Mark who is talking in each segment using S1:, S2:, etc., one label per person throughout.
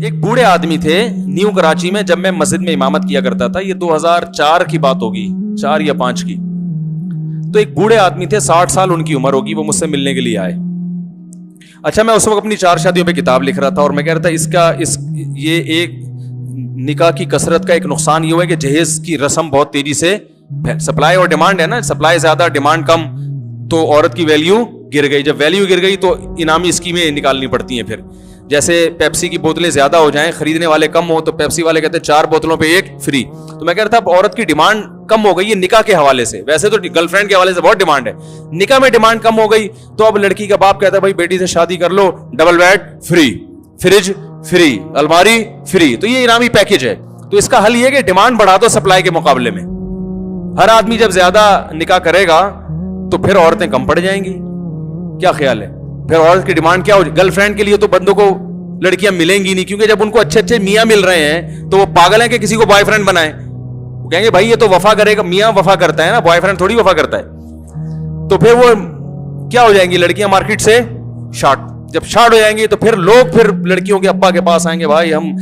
S1: ایک بوڑھے آدمی تھے نیو کراچی میں, جب میں مسجد میں امامت کیا کرتا تھا, یہ 2004 کی بات ہوگی, 4 یا 5 کی. تو ایک بوڑھے آدمی تھے, 60 سال ان کی عمر ہوگی, وہ مجھ سے ملنے کے لیے آئے. اچھا, میں اس وقت اپنی 4 شادیوں پہ کتاب لکھ رہا تھا, اور میں کہہ رہا تھا یہ ایک نکاح کی کثرت کا ایک نقصان یہ ہوا ہے کہ جہیز کی رسم بہت تیزی سے, سپلائی اور ڈیمانڈ ہے نا, سپلائی زیادہ ڈیمانڈ کم, تو عورت کی ویلیو گر گئی. جب ویلیو گر گئی تو انعامی اسکیمیں نکالنی پڑتی ہیں. پھر جیسے پیپسی کی بوتلیں زیادہ ہو جائیں, خریدنے والے کم ہو, تو پیپسی والے کہتے ہیں 4 بوتلوں پہ 1 فری. تو میں کہہ رہا تھا اب عورت کی ڈیمانڈ کم ہو گئی ہے نکاح کے حوالے سے, ویسے تو گرل فرینڈ کے حوالے سے بہت ڈیمانڈ ہے, نکاح میں ڈیمانڈ کم ہو گئی. تو اب لڑکی کا باپ کہتا ہے بھائی بیٹی سے شادی کر لو, double bed free, fridge free, الماری فری, تو یہ انعامی پیکج ہے. تو اس کا حل یہ ہے کہ ڈیمانڈ بڑھا دو سپلائی کے مقابلے میں. ہر آدمی جب زیادہ نکاح کرے گا تو پھر عورتیں کم پڑ جائیں گی. کیا خیال ہے؟ پھر عورت کی ڈیمانڈ کیا ہو جائے؟ گرل فرینڈ کے لیے تو بندوں کو لڑکیاں ملیں گی نہیں, کیونکہ جب ان کو اچھے اچھے میاں مل رہے ہیں تو وہ پاگل ہیں کہ کسی کو بوائے فرینڈ بنائیں. وہ کہیں گے بھائی یہ تو وفا کرے گا, میاں وفا کرتا ہے نا, بوائے فرینڈ تھوڑی وفا کرتا ہے. تو پھر وہ کیا ہو جائیں گی لڑکیاں مارکیٹ سے شارٹ. جب شارٹ ہو جائیں گی تو پھر لوگ پھر لڑکیوں کے ابا کے پاس آئیں گے, بھائی ہم,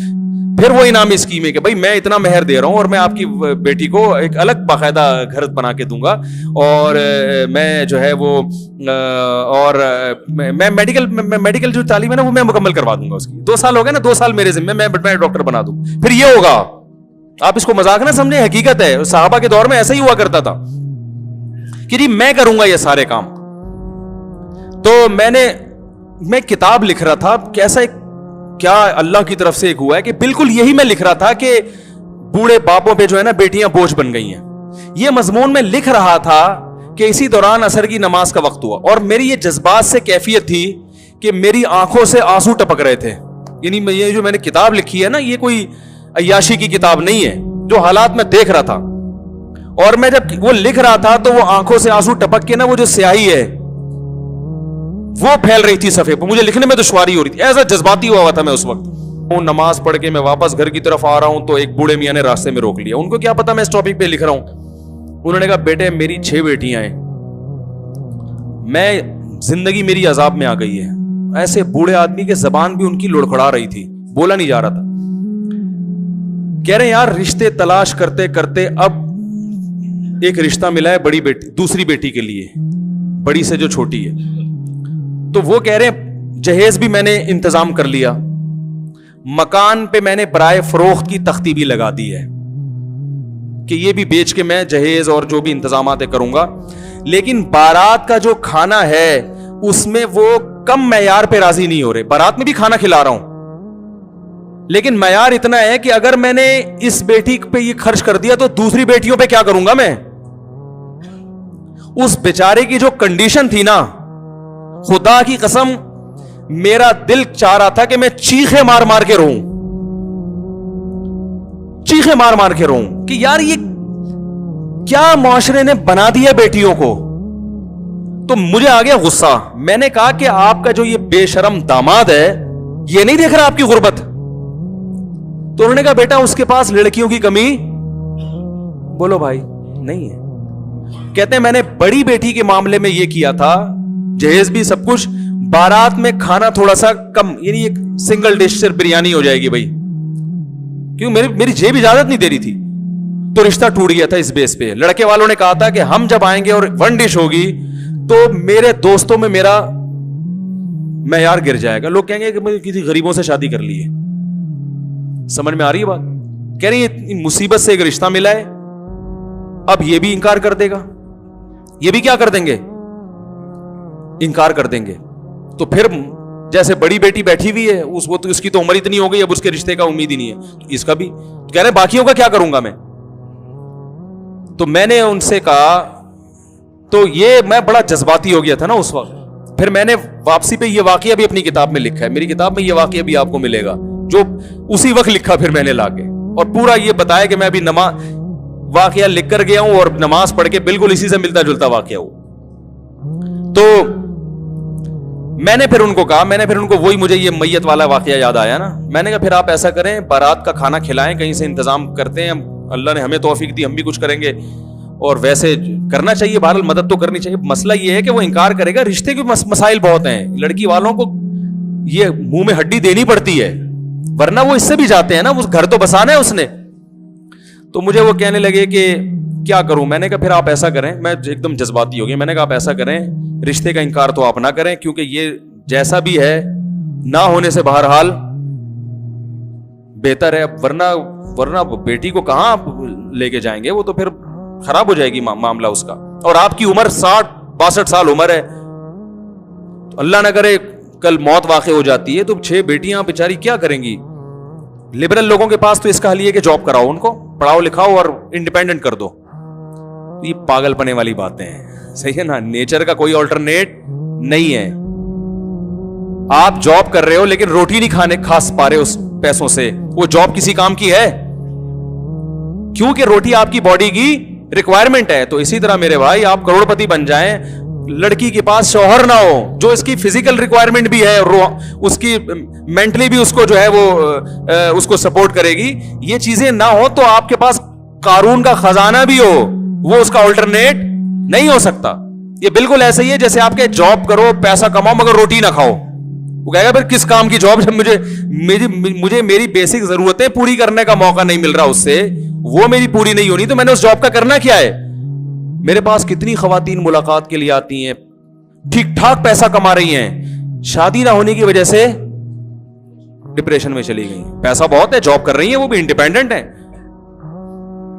S1: پھر وہ انعامی اسکیم ہے کہ بھائی میں اتنا مہر دے رہا ہوں اور میں آپ کی بیٹی کو ایک الگ باقاعدہ گھر بنا کے دوں گا, اور میں جو ہے وہ اور میں میڈیکل جو تعلیم ہے نا وہ میں مکمل کروا دوں گا اس کی. 2 سال ہو گئے نا, 2 سال میرے ذمہ, میں ڈاکٹر بنا دوں. پھر یہ ہوگا, آپ اس کو مذاق نہ سمجھیں, حقیقت ہے. صحابہ کے دور میں ایسا ہی ہوا کرتا تھا کہ جی میں کروں گا یہ سارے کام. تو میں کتاب لکھ رہا تھا, کیسا ایک کیا اللہ کی طرف سے ایک ہوا ہے کہ بالکل یہی میں لکھ رہا تھا کہ بوڑھے باپوں پہ جو ہے نا بیٹیاں بوجھ بن گئی ہیں. یہ مضمون میں لکھ رہا تھا کہ اسی دوران عصر کی نماز کا وقت ہوا, اور میری یہ جذبات سے کیفیت تھی کہ میری آنکھوں سے آنسو ٹپک رہے تھے. یعنی یہ جو میں نے کتاب لکھی ہے نا, یہ کوئی عیاشی کی کتاب نہیں ہے, جو حالات میں دیکھ رہا تھا. اور میں جب وہ لکھ رہا تھا تو وہ آنکھوں سے آنسو ٹپک کے نا, وہ جو سیاہی ہے وہ پھیل رہی تھی صفحے پہ, مجھے لکھنے میں دشواری ہو رہی تھی, ایسا جذباتی ہوا تھا میں اس وقت. نماز پڑھ کے میں واپس گھر کی طرف آ رہا ہوں تو ایک بوڑھے میاں نے راستے میں روک لیا. ان کو کیا پتا میں اس ٹاپک پہ لکھ رہا ہوں. انہوں نے کہا بیٹے میری 6 بیٹیاں ہیں, میں زندگی میری عذاب میں آ گئی ہے. ایسے بوڑھے آدمی کے زبان بھی ان کی لڑکھڑا رہی تھی, بولا نہیں جا رہا تھا. کہہ رہے یار رشتے تلاش کرتے کرتے اب ایک رشتہ ملا ہے بڑی بیٹی, دوسری بیٹی کے لیے, بڑی سے جو چھوٹی ہے. تو وہ کہہ رہے ہیں جہیز بھی میں نے انتظام کر لیا, مکان پہ میں نے برائے فروخت کی تختی بھی لگا دی ہے کہ یہ بھی بیچ کے میں جہیز اور جو بھی انتظامات کروں گا. لیکن بارات کا جو کھانا ہے اس میں وہ کم معیار پہ راضی نہیں ہو رہے. بارات میں بھی کھانا کھلا رہا ہوں, لیکن معیار اتنا ہے کہ اگر میں نے اس بیٹی پہ یہ خرچ کر دیا تو دوسری بیٹیوں پہ کیا کروں گا میں. اس بیچارے کی جو کنڈیشن تھی نا, خدا کی قسم میرا دل چاہ رہا تھا کہ میں چیخے مار مار کے روؤں, چیخے مار مار کے روؤں کہ یار یہ کیا معاشرے نے بنا دیا بیٹیوں کو. تو مجھے آ گیا غصہ. میں نے کہا کہ آپ کا جو یہ بے شرم داماد ہے یہ نہیں دیکھ رہا آپ کی غربت. تو انہوں نے کہا بیٹا اس کے پاس لڑکیوں کی کمی, بولو بھائی نہیں ہے. کہتے ہیں میں نے بڑی بیٹی کے معاملے میں یہ کیا تھا, جہیز بھی سب کچھ, بارات میں کھانا تھوڑا سا کم, یعنی ایک سنگل ڈش صرف بریانی ہو جائے گی بھائی, کیونکہ میری جیب اجازت نہیں دے رہی تھی. تو رشتہ ٹوٹ گیا تھا اس بیس پہ. لڑکے والوں نے کہا تھا کہ ہم جب آئیں گے اور 1 ڈش ہوگی تو میرے دوستوں میں میرا معیار گر جائے گا, لوگ کہیں گے کہ میں کسی غریبوں سے شادی کر لی ہے. سمجھ میں آ رہی ہے بات؟ کہہ رہی ہے مصیبت سے ایک رشتہ ملا ہے, اب یہ بھی انکار کر دے گا, یہ بھی کیا کر دیں گے, انکار کر دیں گے. تو پھر جیسے بڑی بیٹی بیٹھی ہوئی ہے, اس کی تو عمر اتنی ہو گئی, اب اس کے رشتے کا امید ہی نہیں ہے, تو اس کا بھی کہہ رہے باقیوں کا کیا کروں گا میں. تو میں نے ان سے کہا, تو یہ میں بڑا جذباتی ہو گیا تھا نا اس وقت. پھر میں نے واپسی پہ یہ واقعہ بھی اپنی کتاب میں لکھا ہے, میری کتاب میں یہ واقعہ بھی آپ کو ملے گا جو اسی وقت لکھا پھر میں نے لا کے, اور پورا یہ بتایا کہ میں ابھی واقعہ لکھ کر گیا ہوں اور نماز پڑھ کے بالکل اسی سے ملتا جلتا واقعہ ہو. تو میں نے پھر ان کو کہا, وہی مجھے یہ میت والا واقعہ یاد آیا نا. میں نے کہا پھر آپ ایسا کریں, بارات کا کھانا کھلائیں, کہیں سے انتظام کرتے ہیں, اللہ نے ہمیں توفیق دی, ہم بھی کچھ کریں گے, اور ویسے کرنا چاہیے, بہرحال مدد تو کرنی چاہیے. مسئلہ یہ ہے کہ وہ انکار کرے گا, رشتے کے مسائل بہت ہیں, لڑکی والوں کو یہ منہ میں ہڈی دینی پڑتی ہے ورنہ وہ اس سے بھی جاتے ہیں نا, اس گھر تو بسانا ہے اس نے. تو مجھے وہ کہنے لگے کہ کیا کروں. میں نے کہا پھر آپ ایسا کریں, میں ایک دم جذباتی ہو گیا, میں نے کہا آپ ایسا کریں, رشتے کا انکار تو آپ نہ کریں, کیونکہ یہ جیسا بھی ہے نہ ہونے سے بہرحال بہتر ہے. ورنہ بیٹی کو کہاں آپ لے کے جائیں گے, وہ تو پھر خراب ہو جائے گی معاملہ اس کا. اور آپ کی عمر 60-62 سال عمر ہے, تو اللہ نہ کرے کل موت واقع ہو جاتی ہے تو 6 بیٹیاں بیچاری کیا کریں گی. لبرل لوگوں کے پاس تو اس کا حل یہ کہ جاب کراؤ, ان کو پڑھاؤ لکھاؤ اور انڈیپینڈنٹ کر دو. یہ پاگل پنے والی باتیں ہیں, صحیح ہے نا. نیچر کا کوئی آلٹرنیٹ نہیں ہے. آپ جاب کر رہے ہو لیکن روٹی نہیں کھا پا رہے اس پیسوں سے, وہ جاب کسی کام کی ہے؟ کیونکہ روٹی آپ کی باڈی کی ریکوائرمنٹ ہے. تو اسی طرح میرے بھائی آپ کروڑ پتی بن جائیں, لڑکی کے پاس شوہر نہ ہو جو اس کی فزیکل ریکوائرمنٹ بھی ہے, اس کی مینٹلی بھی اس کو جو ہے وہ اس کو سپورٹ کرے گی, یہ چیزیں نہ ہو تو آپ کے پاس قارون کا خزانہ بھی ہو, وہ اس کا آلٹرنیٹ نہیں ہو سکتا. یہ بالکل ایسا ہی ہے جیسے آپ کے جاب کرو, پیسہ کماؤ, مگر روٹی نہ کھاؤ. وہ کہے گا پھر کس کام کی جاب, جب مجھے میری بیسک ضرورتیں پوری کرنے کا موقع نہیں مل رہا اس سے, وہ میری پوری نہیں ہونی, تو میں نے اس جاب کا کرنا کیا ہے. میرے پاس کتنی خواتین ملاقات کے لیے آتی ہیں, ٹھیک ٹھاک پیسہ کما رہی ہیں, شادی نہ ہونے کی وجہ سے ڈپریشن میں چلی گئی. پیسہ بہت ہے, جاب کر رہی ہیں, وہ بھی انڈیپینڈنٹ ہیں.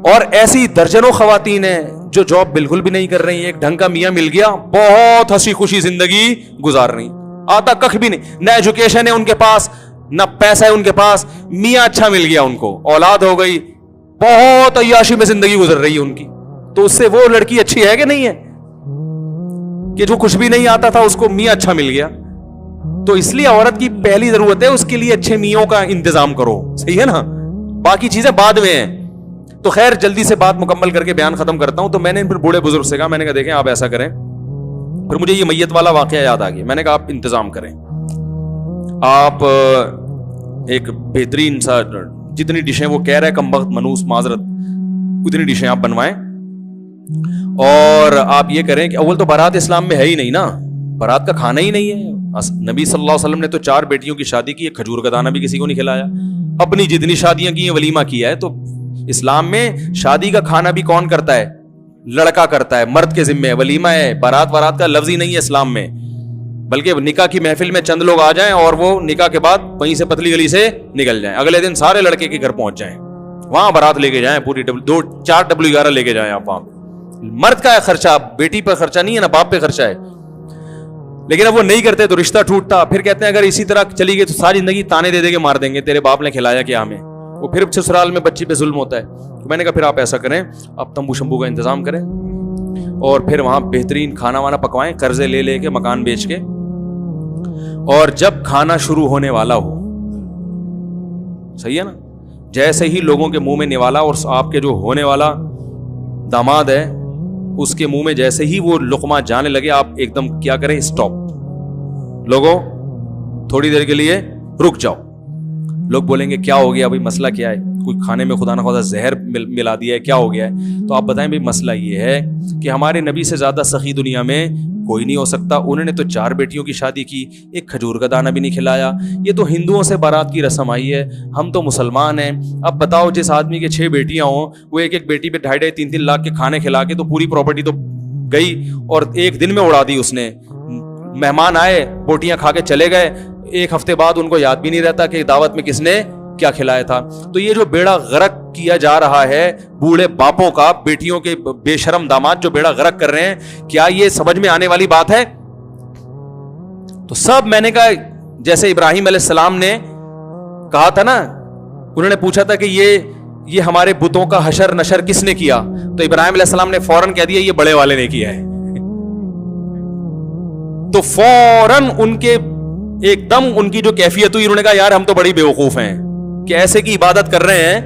S1: اور ایسی درجنوں خواتین ہیں جو جاب بالکل بھی نہیں کر رہی ہیں, ایک ڈھنگ کا میاں مل گیا, بہت ہنسی خوشی زندگی گزار رہی, آتا کخ بھی نہیں, نہ ایجوکیشن ہے ان کے پاس, نہ پیسہ ہے ان کے پاس, میاں اچھا مل گیا ان کو, اولاد ہو گئی, بہت عیاشی میں زندگی گزر رہی ہے ان کی. تو اس سے وہ لڑکی اچھی ہے کہ نہیں ہے, کہ جو کچھ بھی نہیں آتا تھا اس کو میاں اچھا مل گیا. تو اس لیے عورت کی پہلی ضرورت ہے اس کے لیے اچھے میوں کا انتظام کرو, صحیح ہے نا, باقی چیزیں بعد میں ہیں. تو خیر جلدی سے بات مکمل کر کے بیان ختم کرتا ہوں. تو میں نے پھر بوڑھے بزرگ سے کہا, میں نے کہا دیکھیں آپ ایسا کریں, پھر مجھے یہ میت والا واقعہ یاد آ گیا. میں نے کہا آپ انتظام کریں, آپ ایک بہترین سا جتنی ڈشیں وہ کہہ رہے کمبخت منوس معذرت, اتنی ڈشیں آپ بنوائیں. اور آپ یہ کریں کہ اول تو بارات اسلام میں ہے ہی نہیں نا, بارات کا کھانا ہی نہیں ہے. نبی صلی اللہ علیہ وسلم نے تو 4 بیٹیوں کی شادی کی, ایک کھجور کا دانہ بھی کسی کو نہیں کھلایا. اپنی جتنی شادیاں کی ہیں ولیمہ کیا ہے. تو اسلام میں شادی کا کھانا بھی کون کرتا ہے؟ لڑکا کرتا ہے, مرد کے ذمہ ہے. ولیمہ ہے, بارات وارات کا لفظ ہی نہیں ہے اسلام میں, بلکہ نکاح کی محفل میں چند لوگ آ جائیں اور وہ نکاح کے بعد وہیں سے پتلی گلی سے نکل جائیں, اگلے دن سارے لڑکے کے گھر پہنچ جائیں, وہاں بارات لے کے جائیں, پوری 4 W11 لے کے جائیں آپ وہاں. مرد کا ہے خرچہ, بیٹی پر خرچہ نہیں ہے نا, باپ پہ خرچہ ہے. لیکن اب وہ نہیں کرتے تو رشتہ ٹوٹتا. پھر کہتے ہیں اگر اسی طرح چلی گئی تو ساری زندگی تانے دے دے کے مار دیں گے, تیرے باپ نے کھلایا کیا ہمیں. وہ پھر سسرال میں بچی پہ ظلم ہوتا ہے. تو میں نے کہا پھر آپ ایسا کریں, آپ تمبو شمبو کا انتظام کریں اور پھر وہاں بہترین کھانا وانا پکوائیں, قرضے لے لے کے, مکان بیچ کے. اور جب کھانا شروع ہونے والا ہو, صحیح ہے نا, جیسے ہی لوگوں کے منہ میں نوالا, اور آپ کے جو ہونے والا داماد ہے اس کے منہ میں جیسے ہی وہ لقمہ جانے لگے, آپ ایک دم کیا کریں, اسٹاپ, لوگوں تھوڑی دیر کے لیے رک جاؤ. لوگ بولیں گے کیا ہو گیا بھائی, مسئلہ کیا ہے, کوئی کھانے میں خدا نہ خدا زہر ملا دیا ہے, کیا ہو گیا ہے. تو آپ بتائیں بھائی مسئلہ یہ ہے کہ ہمارے نبی سے زیادہ سخی دنیا میں کوئی نہیں ہو سکتا. انہوں نے تو 4 بیٹیوں کی شادی کی, ایک کھجور کا دانہ بھی نہیں کھلایا. یہ تو ہندوؤں سے بارات کی رسم آئی ہے, ہم تو مسلمان ہیں. اب بتاؤ جس آدمی کے 6 بیٹیاں ہوں, وہ ایک بیٹی پہ 2.5-3 لاکھ کے کھانے کھلا کے تو پوری پراپرٹی تو گئی, اور ایک دن میں اڑا دی اس نے. مہمان آئے, بوٹیاں کھا کے چلے گئے, 1 ہفتے بعد ان کو یاد بھی نہیں رہتا کہ دعوت میں کس نے کیا کھلایا تھا. تو یہ جو بیڑا غرق کیا جا رہا ہے بوڑھے باپوں کا, بیٹیوں کے بے شرم داماد جو بیڑا غرق کر رہے ہیں, کیا یہ سمجھ میں آنے والی بات ہے؟ تو سب میں نے کہا جیسے ابراہیم علیہ السلام نے کہا تھا نا, انہوں نے پوچھا تھا کہ یہ ہمارے بتوں کا حشر نشر کس نے کیا, تو ابراہیم علیہ السلام نے فوراً کہہ دیا یہ بڑے والے نے کیا ہے. تو فوراً ان کے ایک دم ان کی جو کیفیت ہوئی, انہوں نے کہا یار ہم تو بڑی بیوقوف ہیں کہ ایسے کی عبادت کر رہے ہیں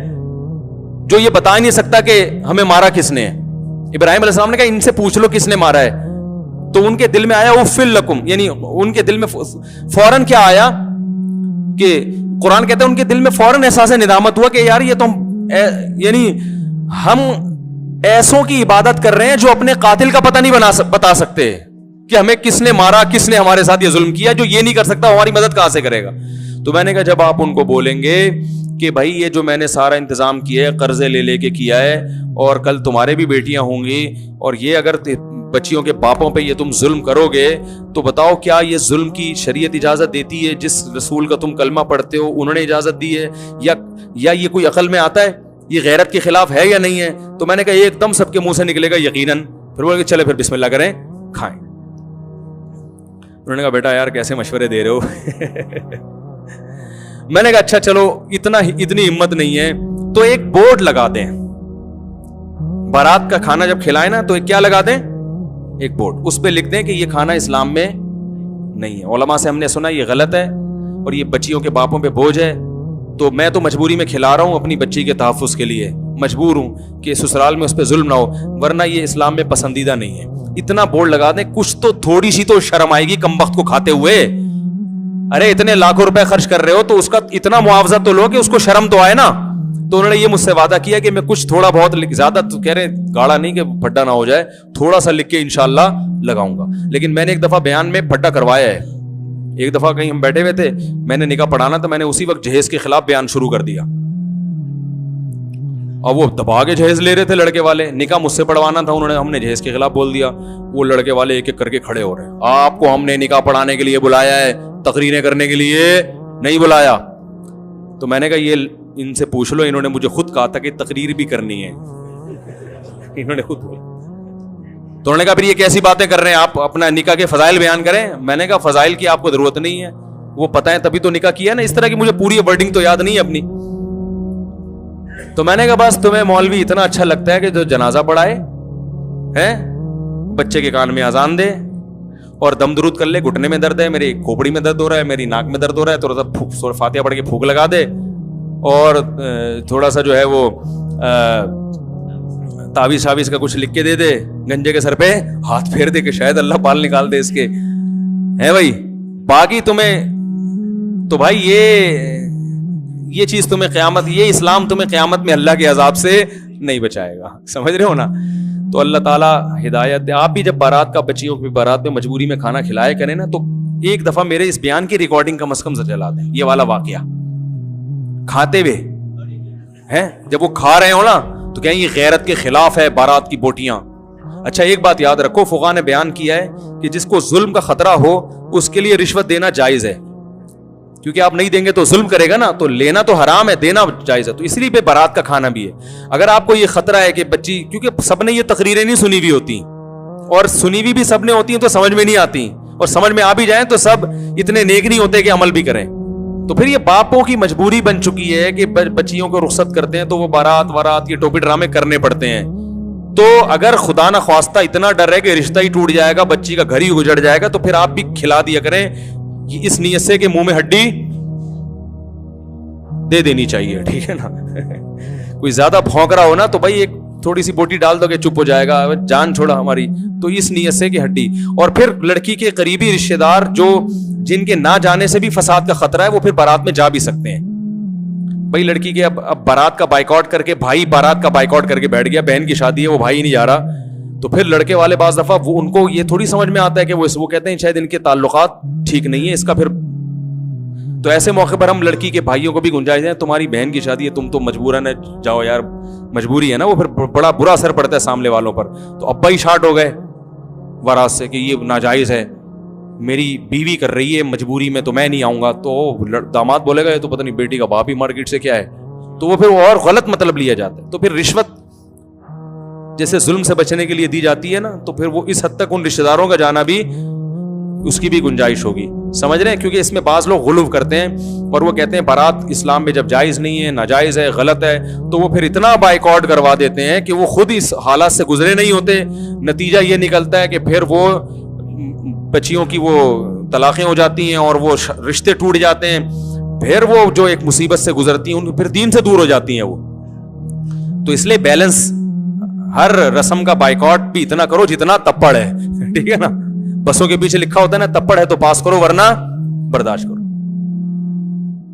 S1: جو یہ بتا ہی نہیں سکتا کہ ہمیں مارا کس نے. ابراہیم علیہ السلام نے کہا ان سے پوچھ لو کس نے مارا ہے. تو ان کے دل میں آیا اف لکم, یعنی ان کے دل میں فوراً کیا آیا کہ قرآن کہتا ہے ان کے دل میں فوراً احساس ندامت ہوا کہ یار یہ تو یعنی ہم ایسوں کی عبادت کر رہے ہیں جو اپنے قاتل کا پتہ نہیں بتا سکتے کہ ہمیں کس نے مارا, کس نے ہمارے ساتھ یہ ظلم کیا. جو یہ نہیں کر سکتا ہماری مدد کہاں سے کرے گا. تو میں نے کہا جب آپ ان کو بولیں گے کہ بھائی یہ جو میں نے سارا انتظام کیا ہے قرضے لے کے کیا ہے اور کل تمہارے بھی بیٹیاں ہوں گی اور یہ اگر بچیوں کے باپوں پہ یہ تم ظلم کرو گے تو بتاؤ کیا یہ ظلم کی شریعت اجازت دیتی ہے؟ جس رسول کا تم کلمہ پڑھتے ہو انہوں نے اجازت دی ہے یا یہ کوئی عقل میں آتا ہے؟ یہ غیرت کے خلاف ہے یا نہیں ہے؟ تو میں نے کہا ایک دم سب کے منہ سے نکلے گا یقیناً. پھر بولے چلے پھر بسم اللہ کریں کھائیں. انہوں نے کہا بیٹا یار کیسے مشورے دے رہے ہو. میں نے کہا اچھا چلو اتنی ہمت نہیں ہے تو ایک بورڈ لگا دیں, بارات کا کھانا جب کھلائے نا تو کیا لگا دیں؟ ایک بورڈ, اس پہ لکھ دیں کہ یہ کھانا اسلام میں نہیں ہے. علماء سے ہم نے سنا یہ غلط ہے اور یہ بچیوں کے باپوں پہ بوجھ ہے, تو میں تو مجبوری میں کھلا رہا ہوں اپنی بچی کے تحفظ کے لیے, مجبور ہوں کہ سسرال میں اس پہ ظلم نہ ہو, ورنہ یہ اسلام میں پسندیدہ نہیں ہے. اتنا بورڈ لگا دیں, کچھ تو تھوڑی سی تو شرم آئے گی کم وقت کو کھاتے ہوئے. ارے اتنے لاکھوں روپے خرچ کر رہے ہو تو اس کا اتنا معاوضہ تو لو کہ اس کو شرم تو آئے نا. تو انہوں نے یہ مجھ سے وعدہ کیا کہ میں کچھ تھوڑا بہت زیادہ تو کہہ رہے گاڑا نہیں کہ پھڈا نہ ہو جائے, تھوڑا سا لکھ کے انشاءاللہ لگاؤں گا. لیکن میں نے ایک دفعہ بیان میں پھڈا کروایا ہے. ایک دفعہ کہیں ہم بیٹھے ہوئے تھے, میں نے نکاح پڑھانا تو میں نے اسی وقت جہیز کے خلاف بیان شروع کر دیا اور وہ دبا کے جہیز لے رہے تھے لڑکے والے. نکاح مجھ سے پڑھوانا تھا, ہم نے جہیز کے خلاف بول دیا. وہ لڑکے والے ایک ایک کر کے کھڑے ہو رہے ہیں, آپ کو ہم نے نکاح پڑھانے کے لیے بلایا ہے, تقریریں کرنے کے لیے نہیں بلایا. تو میں نے کہا یہ ان سے پوچھ لو, انہوں نے مجھے خود کہا تھا کہ تقریر بھی کرنی ہے, انہوں نے خود بولا. تو انہوں نے کہا پھر یہ کیسی باتیں کر رہے ہیں, آپ اپنا نکاح کے فضائل بیان کریں. میں نے کہا فضائل کی آپ کو ضرورت نہیں ہے, وہ پتہ ہے تبھی تو نکاح کیا نا. اس طرح کی مجھے پوری ورڈنگ تو یاد نہیں ہے اپنی. تو میں نے کہا بس تمہیں مولوی اتنا اچھا لگتا ہے کہ جو جنازہ پڑھائے ہیں, بچے کے کان میں اذان دے اور دم درود کر لے, گھٹنے میں درد ہے, میری کھوپڑی میں درد ہو رہا ہے, میری ناک میں درد ہو رہا ہے, تھوڑا سا فاتحہ پڑھ کے پھونک لگا دے اور تھوڑا سا جو ہے وہ تعویذ شاویز کا کچھ لکھ کے دے دے, گنجے کے سر پہ ہاتھ پھیر دے کہ شاید اللہ بال نکال دے اس کے, ہے بھائی. باقی تمہیں تو بھائی یہ چیز تمہیں قیامت, یہ اسلام تمہیں قیامت میں اللہ کے عذاب سے نہیں بچائے گا, سمجھ رہے ہو نا. تو اللہ تعالیٰ ہدایت دے. آپ بھی جب بارات کا بچیوں کی بارات میں مجبوری میں کھانا کھلائے کریں نا, تو ایک دفعہ میرے اس بیان کی ریکارڈنگ کم از کم سے چلا دیں, یہ والا واقعہ کھاتے ہوئے ہیں. جب وہ کھا رہے ہو نا تو کہیں یہ غیرت کے خلاف ہے بارات کی بوٹیاں. اچھا ایک بات یاد رکھو, فقہا نے بیان کیا ہے کہ جس کو ظلم کا خطرہ ہو اس کے لیے رشوت دینا جائز ہے, کیونکہ آپ نہیں دیں گے تو ظلم کرے گا نا, تو لینا تو حرام ہے, دینا جائز ہے. تو اس لیے پہ بارات کا کھانا بھی ہے. اگر آپ کو یہ خطرہ ہے کہ بچی, کیونکہ سب نے یہ تقریریں نہیں سنی ہوئی ہوتی, اور سنی ہوئی بھی سب نے ہوتی ہیں تو سمجھ میں نہیں آتی, اور سمجھ میں آ بھی جائیں تو سب اتنے نیک نہیں ہوتے کہ عمل بھی کریں. تو پھر یہ باپوں کی مجبوری بن چکی ہے کہ بچیوں کو رخصت کرتے ہیں تو وہ بارات یہ ٹوپی ڈرامے کرنے پڑتے ہیں. تو اگر خدا نہ خواستہ اتنا ڈر ہے کہ رشتہ ہی ٹوٹ جائے گا, بچی کا گھر ہی اجڑ جائے گا, تو پھر آپ بھی کھلا دیا کریں اس نیت سے کہ منہ میں ہڈی دے دینی چاہیے, ٹھیک ہے نا. کوئی زیادہ بھونک رہا ہو نا تو بھائی ایک تھوڑی سی بوٹی ڈال دو کہ چپ ہو جائے گا, جان چھوڑا ہماری. تو اس نیت سے کہ ہڈی. اور پھر لڑکی کے قریبی رشتے دار جن کے نہ جانے سے بھی فساد کا خطرہ ہے, وہ پھر بارات میں جا بھی سکتے ہیں. بھائی لڑکی کے اب بارات کا بائیکاٹ کر کے, بھائی بارات کا بائیکاٹ کر کے بیٹھ گیا, بہن کی شادی ہے وہ بھائی نہیں جا رہا, تو پھر لڑکے والے بعض دفعہ وہ ان کو یہ تھوڑی سمجھ میں آتا ہے کہ وہ کہتے ہیں شاید ان کے تعلقات ٹھیک نہیں ہے اس کا. پھر تو ایسے موقع پر ہم لڑکی کے بھائیوں کو بھی گنجائش دیں, تمہاری بہن کی شادی ہے, تم تو مجبوراً جاؤ یار, مجبوری ہے نا, وہ پھر بڑا برا اثر پڑتا ہے سامنے والوں پر. تو ابا ہی شارٹ ہو گئے بارات سے کہ یہ ناجائز ہے, میری بیوی کر رہی ہے مجبوری میں تو میں نہیں آؤں گا. تو داماد بولے گا یہ تو پتہ نہیں بیٹی کا باپ ہی مارکیٹ سے کیا ہے, تو وہ پھر اور غلط مطلب لیا جاتا ہے. تو پھر رشوت جیسے ظلم سے بچنے کے لیے دی جاتی ہے نا, تو پھر وہ اس حد تک ان رشتہ داروں کا جانا بھی اس کی بھی گنجائش ہوگی, سمجھ رہے ہیں. کیونکہ اس میں بعض لوگ غلو کرتے ہیں اور وہ کہتے ہیں بارات اسلام میں جب جائز نہیں ہے, ناجائز ہے, غلط ہے, تو وہ پھر اتنا بائیکاٹ کروا دیتے ہیں کہ وہ خود اس حالات سے گزرے نہیں ہوتے. نتیجہ یہ نکلتا ہے کہ پھر وہ بچیوں کی وہ طلاقیں ہو جاتی ہیں اور وہ رشتے ٹوٹ جاتے ہیں. پھر وہ جو ایک مصیبت سے گزرتی ہیں پھر دین سے دور ہو جاتی ہیں وہ. تو اس لیے بیلنس, ہر رسم کا بائیکاٹ بھی اتنا کرو جتنا تپڑ ہے, ٹھیک ہے نا. بسوں کے پیچھے لکھا ہوتا ہے نا تپڑ ہے تو پاس کرو ورنہ برداشت کرو.